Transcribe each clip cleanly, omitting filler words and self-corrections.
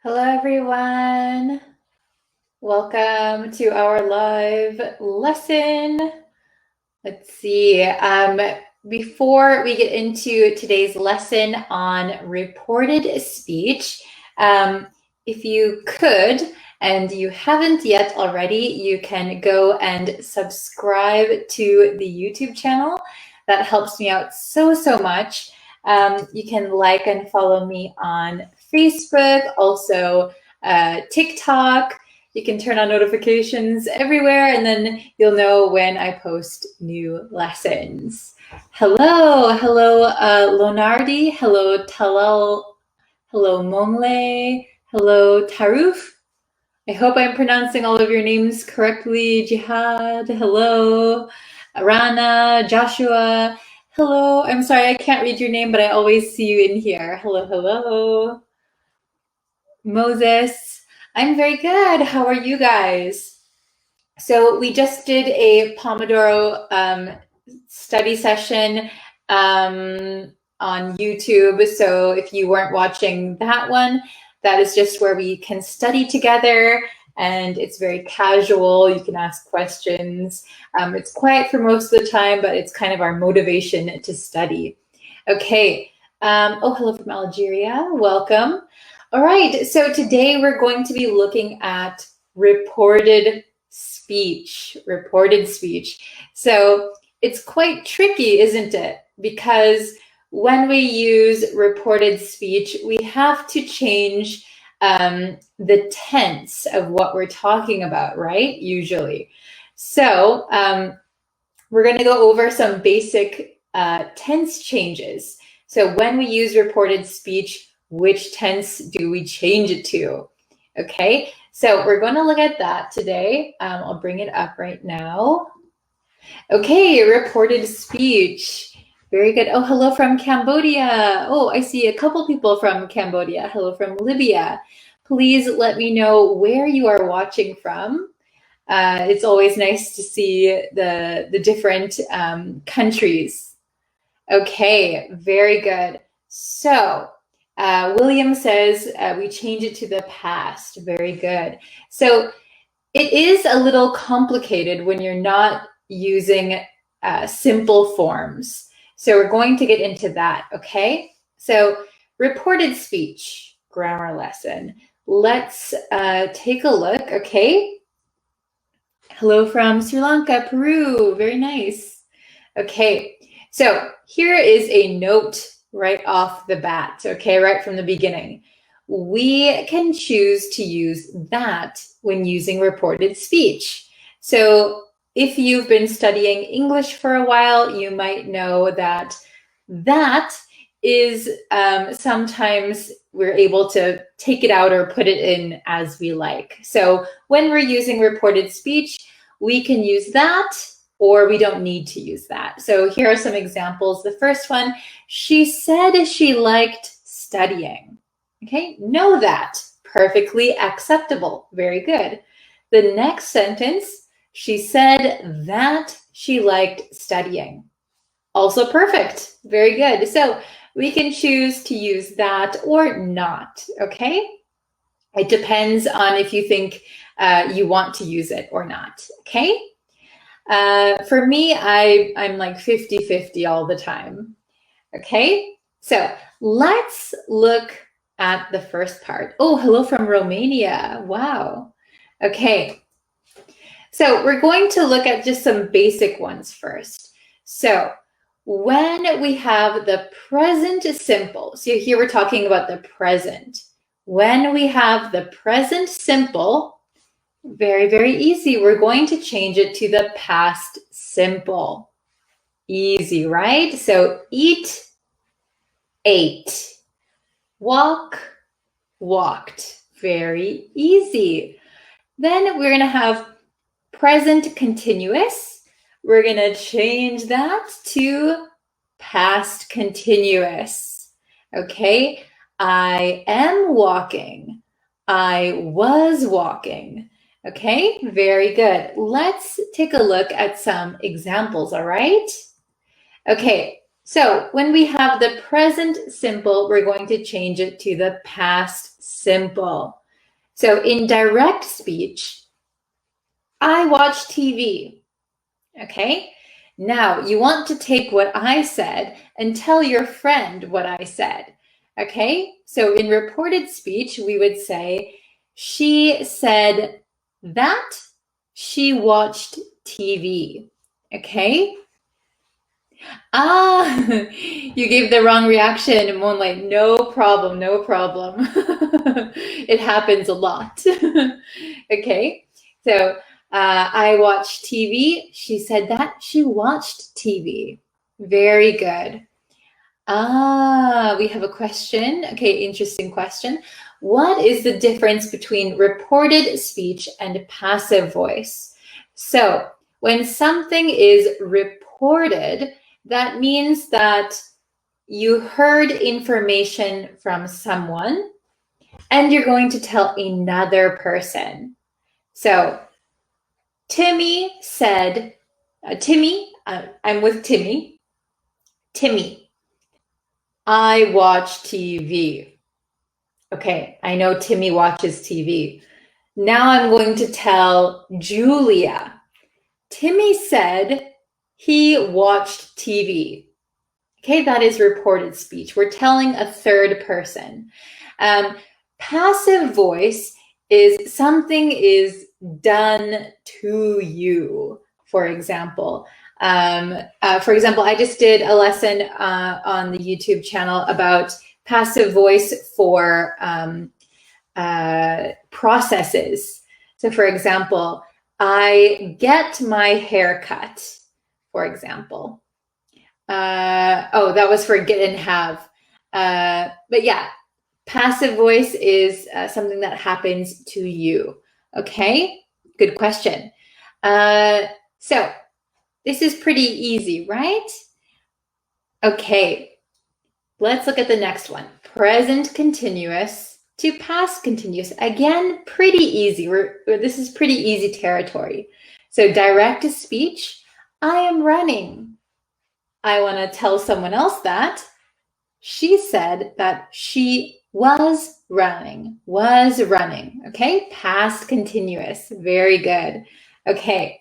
Hello, everyone. Welcome to our live lesson. Let's see. Before we get into today's lesson on reported speech, if you could, and you haven't yet already, you can go and subscribe to the YouTube channel. That helps me out so much. You can like and follow me on Facebook, also TikTok. You can turn on notifications everywhere, and then you'll know when I post new lessons. Hello, Lonardi. Hello, Talal. Hello, Monle. Hello, Taruf. I hope I'm pronouncing all of your names correctly. Jihad. Hello, Rana, Joshua. Hello. I'm sorry I can't read your name, but I always see you in here. Hello. Moses. I'm very good. How are you guys? So we just did a Pomodoro study session on YouTube. So if you weren't watching that one, that is just where we can study together, and it's very casual. You can ask questions. It's quiet for most of the time, but it's kind of our motivation to study. Okay. Oh, hello from Algeria. Welcome. All right. So today we're going to be looking at reported speech. So it's quite tricky, isn't it? Because when we use reported speech, we have to change the tense of what we're talking about, right? Usually. So we're going to go over some basic tense changes. So when we use reported speech, which tense do we change it to? Okay, so we're going to look at that today. I'll bring it up right now. Okay, reported speech. Very good. Oh, hello from Cambodia. Oh, I see a couple people from Cambodia. Hello from Libya. Please let me know where you are watching from. It's always nice to see the different countries. Okay, very good. So William says we change it to the past. Very good. So it is a little complicated when you're not using simple forms. So we're going to get into that, okay? So reported speech, grammar lesson. Let's take a look, okay? Hello from Sri Lanka, Peru. Very nice. Okay, so here is a note right off the bat, okay, right from the beginning. We can choose to use that when using reported speech. So if you've been studying English for a while, you might know that that is sometimes we're able to take it out or put it in as we like. So when we're using reported speech, we can use that, or we don't need to use that. So here are some examples. The first one, she said she liked studying. Okay, know that. Perfectly acceptable. Very good. The next sentence, she said that she liked studying. Also perfect. Very good. So we can choose to use that or not, okay? It depends on if you think you want to use it or not, okay? For me, I'm like 50-50 all the time, okay? So let's look at the first part. Oh, hello from Romania. Wow. Okay. So we're going to look at just some basic ones first. So when we have the present simple, so here we're talking about the present. When we have the present simple, very easy. We're going to change it to the past simple. Easy, right? So eat, ate. Walk, walked. Very easy. Then we're going to have present continuous. We're going to change that to past continuous. Okay? I am walking. I was walking. Okay, very good. Let's take a look at some examples, all right? Okay, So when we have the present simple, we're going to change it to the past simple. So in direct speech, I watch TV. Okay? Now you want to take what I said and tell your friend what I said. Okay? So in reported speech, we would say, she said that she watched TV. Okay? Ah, you gave the wrong reaction, Moonlight. No problem, no problem. It happens a lot. Okay, so I watch TV. She said that she watched TV. Very good. Ah, we have a question. Okay, interesting question. What is the difference between reported speech and passive voice? So when something is reported, that means that you heard information from someone and you're going to tell another person. So Timmy said, I'm with Timmy. Timmy, I watch TV. Okay, I know Timmy watches TV. Now I'm going to tell Julia. Timmy said he watched TV. Okay, that is reported speech. We're telling a third person. Passive voice is something is done to you, for example. I just did a lesson on the YouTube channel about passive voice for processes. So for example, I get my hair cut, for example. That was for get and have. But yeah, passive voice is something that happens to you. Okay, good question. So this is pretty easy, right? Okay, let's look at the next one. Present continuous to past continuous. Again, pretty easy. This is pretty easy territory. So direct speech, I am running. I want to tell someone else that. She said that she was running. Okay, past continuous. Very good. Okay,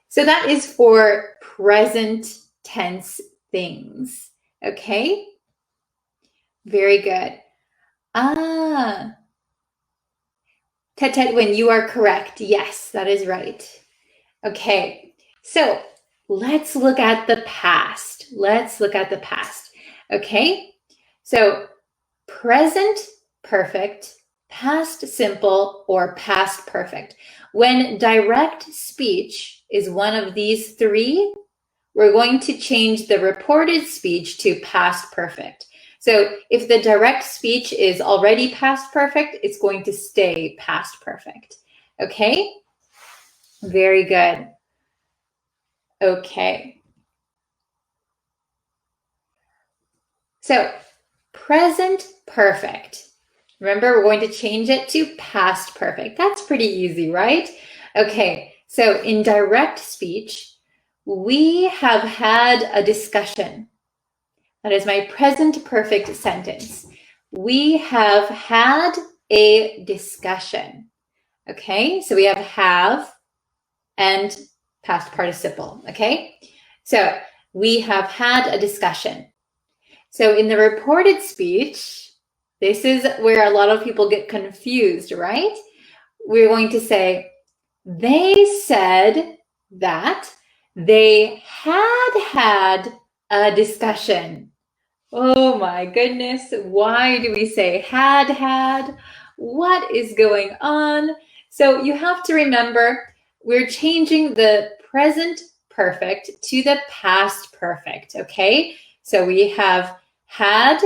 so that is for present tense things. Okay, very good. Tet, when you are correct. Yes, that is right. Okay, so let's look at the past. Okay, so present perfect, past simple, or past perfect. When direct speech is one of these three, we're going to change the reported speech to past perfect. So if the direct speech is already past perfect, it's going to stay past perfect. Okay? Very good. Okay. So present perfect. Remember, we're going to change it to past perfect. That's pretty easy, right? Okay, so in direct speech, we have had a discussion. That is my present perfect sentence. We have had a discussion. Okay, so we have and past participle. Okay, so we have had a discussion. So in the reported speech, this is where a lot of people get confused, right? We're going to say, they said that they had a discussion. Oh my goodness, why do we say had? What is going on? So you have to remember, we're changing the present perfect to the past perfect, okay? So we have had,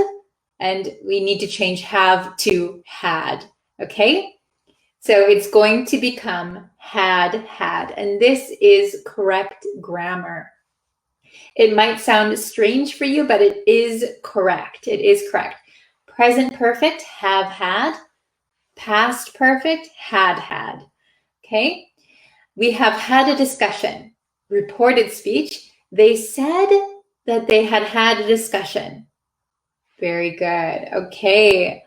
and we need to change have to had, okay? So it's going to become had, and this is correct grammar. It might sound strange for you, but it is correct. It is correct. Present perfect, have had. Past perfect, had. Okay? We have had a discussion. Reported speech, they said that they had had a discussion. Very good. Okay.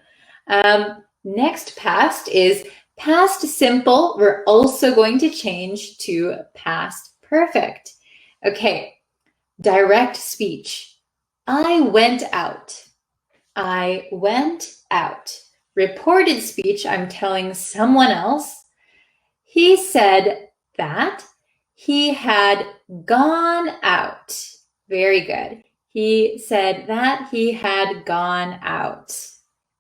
Next past is past simple. We're also going to change to past perfect. Okay. Direct speech. I went out. I went out. Reported speech, I'm telling someone else. He said that he had gone out. Very good. He said that he had gone out.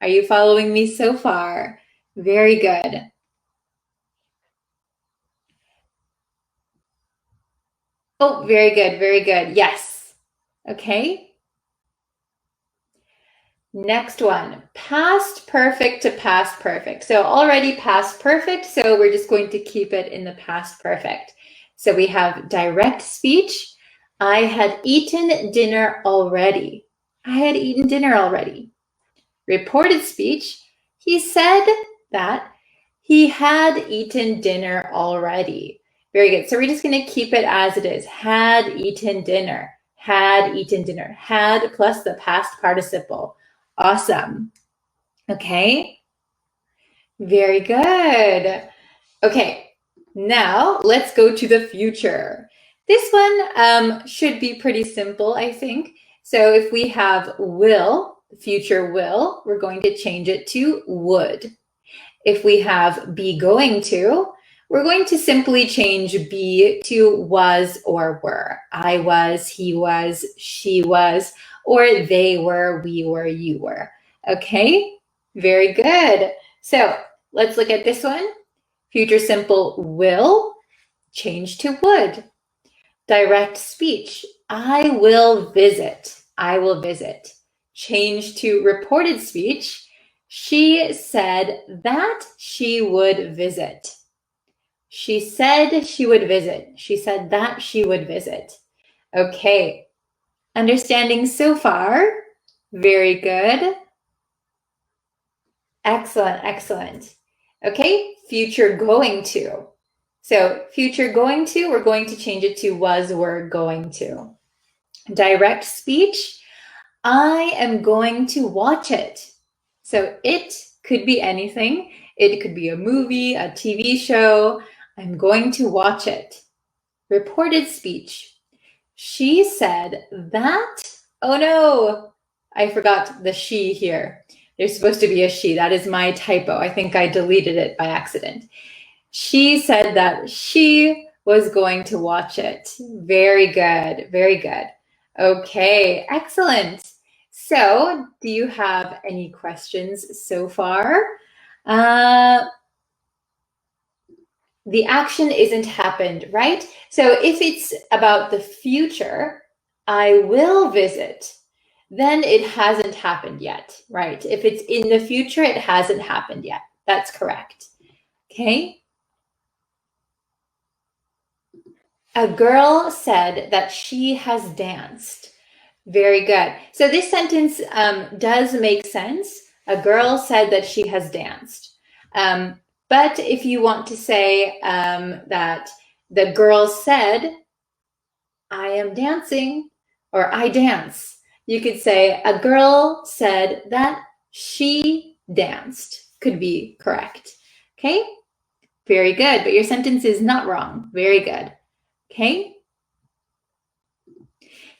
Are you following me so far? Very good. Oh, very good, very good. Yes. Okay. Next one, past perfect to past perfect. So already past perfect, so we're just going to keep it in the past perfect. So we have direct speech. I had eaten dinner already. I had eaten dinner already. Reported speech, he said that he had eaten dinner already. Very good. So we're just going to keep it as it is. Had eaten dinner. Had eaten dinner. Had plus the past participle. Awesome. Okay. Very good. Okay. Now let's go to the future. This one should be pretty simple, I think. So if we have will, future will, we're going to change it to would. If we have be going to, we're going to simply change be to was or were. I was, he was, she was, or they were, we were, you were. Okay, very good. So let's look at this one. Future simple will, change to would. Direct speech, I will visit. I will visit. Change to reported speech, she said that she would visit. She said she would visit. She said that she would visit. Okay. Understanding so far? Very good. Excellent, excellent. Okay, future going to. So future going to, we're going to change it to was, were, going to. Direct speech, I am going to watch it. So it could be anything. It could be a movie, a TV show. I'm going to watch it. Reported speech. She said that, oh no, I forgot the she here. There's supposed to be a she. That is my typo. I think I deleted it by accident. She said that she was going to watch it. Very good, very good. Okay, excellent. So, do you have any questions so far? The action isn't happened, right? So if it's about the future, I will visit, then it hasn't happened yet, right? If it's in the future, it hasn't happened yet. That's correct. Okay. A girl said that she has danced. Very good. So this sentence does make sense. A girl said that she has danced. But if you want to say that the girl said, I am dancing, or I dance, you could say a girl said that she danced. Could be correct. Okay? Very good. But your sentence is not wrong. Very good. Okay?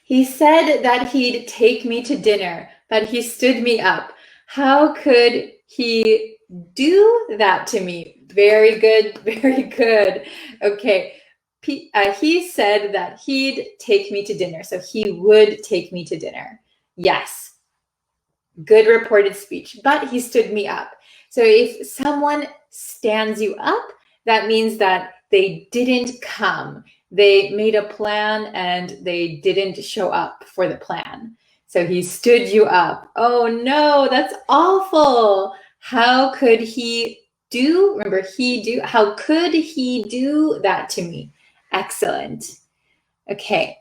He said that he'd take me to dinner, but he stood me up. How could he do that to me? Very good, very good. Okay, he said that he'd take me to dinner, so he would take me to dinner. Yes, good reported speech, but he stood me up. So if someone stands you up, that means that they didn't come. They made a plan and they didn't show up for the plan. So he stood you up. Oh no, that's awful. How could he do? Remember, how could he do that to me? Excellent. Okay.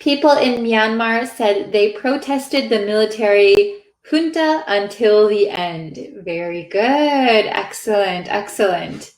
People in Myanmar said they protested the military junta until the end. Very good. Excellent. Excellent.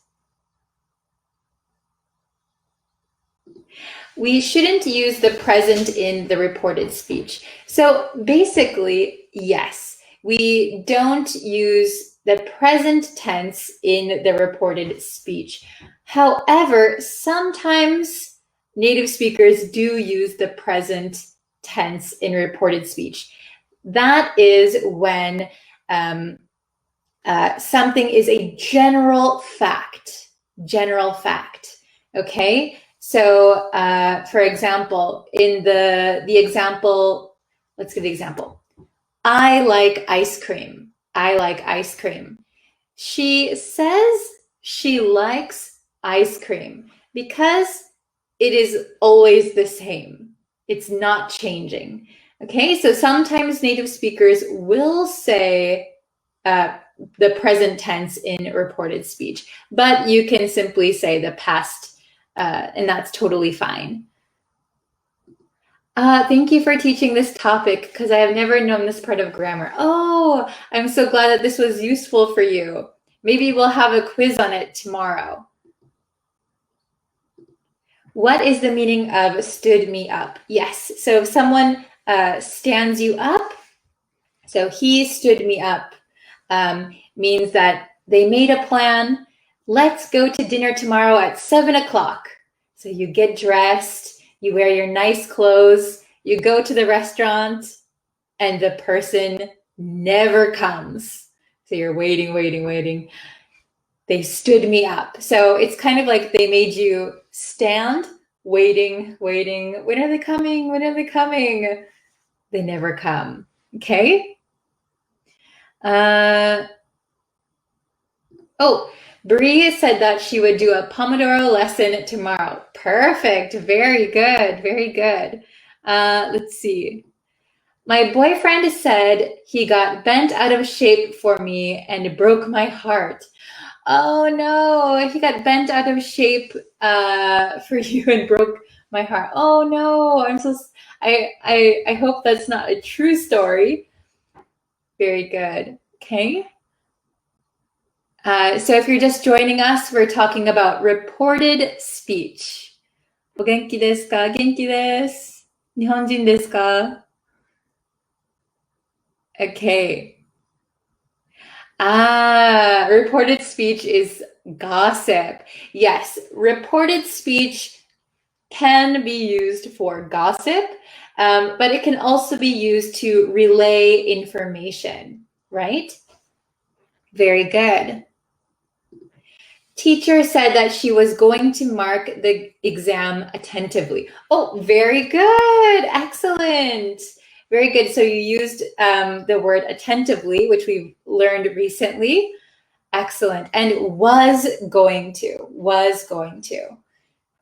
we shouldn't use the present in the reported speech. So basically, yes, we don't use the present tense in the reported speech. However, sometimes native speakers do use the present tense in reported speech. That is when something is a general fact, okay? So, for example, in the example, let's give the example. I like ice cream. I like ice cream. She says she likes ice cream because it is always the same. It's not changing. Okay, so sometimes native speakers will say the present tense in reported speech, but you can simply say the past, and that's totally fine. Thank you for teaching this topic because I have never known this part of grammar. Oh, I'm so glad that this was useful for you. Maybe we'll have a quiz on it tomorrow. What is the meaning of stood me up? Yes, so if someone stands you up, so he stood me up, means that they made a plan. Let's go to dinner tomorrow at 7 o'clock. So you get dressed, you wear your nice clothes, you go to the restaurant, and the person never comes. So you're waiting. They stood me up. So it's kind of like they made you stand, waiting. When are they coming? They never come. Okay? Bree said that she would do a Pomodoro lesson tomorrow. Perfect. Very good. Let's see. My boyfriend said he got bent out of shape for me and broke my heart. Oh no, he got bent out of shape for you and broke my heart. Oh no, I hope that's not a true story. Very good. Okay. So if you're just joining us, we're talking about reported speech. お元気ですか?元気です。日本人ですか? Okay. Reported speech is gossip. Yes, reported speech can be used for gossip, but it can also be used to relay information, right? Very good. Teacher said that she was going to mark the exam attentively. Oh, very good. Excellent. Very good. So you used the word attentively, which we've learned recently. Excellent. And was going to.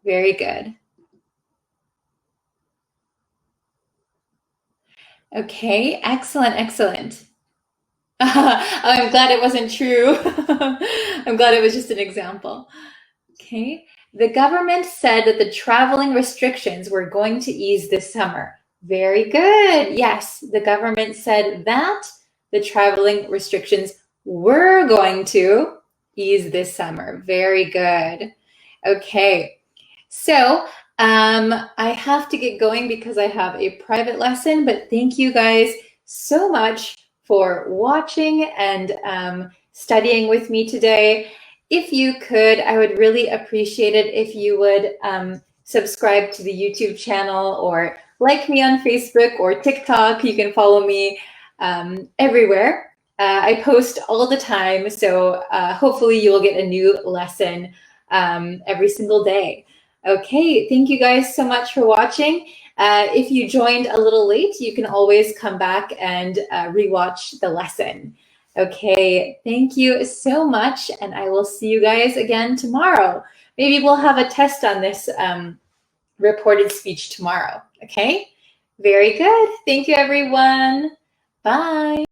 Very good. Okay, excellent. I'm glad it wasn't true. I'm glad it was just an example. Okay. The government said that the traveling restrictions were going to ease this summer. Very good. Yes, the government said that the traveling restrictions were going to ease this summer. Very good. Okay. So I have to get going because I have a private lesson, but thank you guys so much for watching and studying with me today. If you could, I would really appreciate it if you would subscribe to the YouTube channel or like me on Facebook or TikTok. You can follow me everywhere. I post all the time, so hopefully you will get a new lesson every single day. Okay, thank you guys so much for watching. If you joined a little late, you can always come back and rewatch the lesson. Okay, thank you so much, and I will see you guys again tomorrow. Maybe we'll have a test on this reported speech tomorrow, okay? Very good. Thank you, everyone. Bye.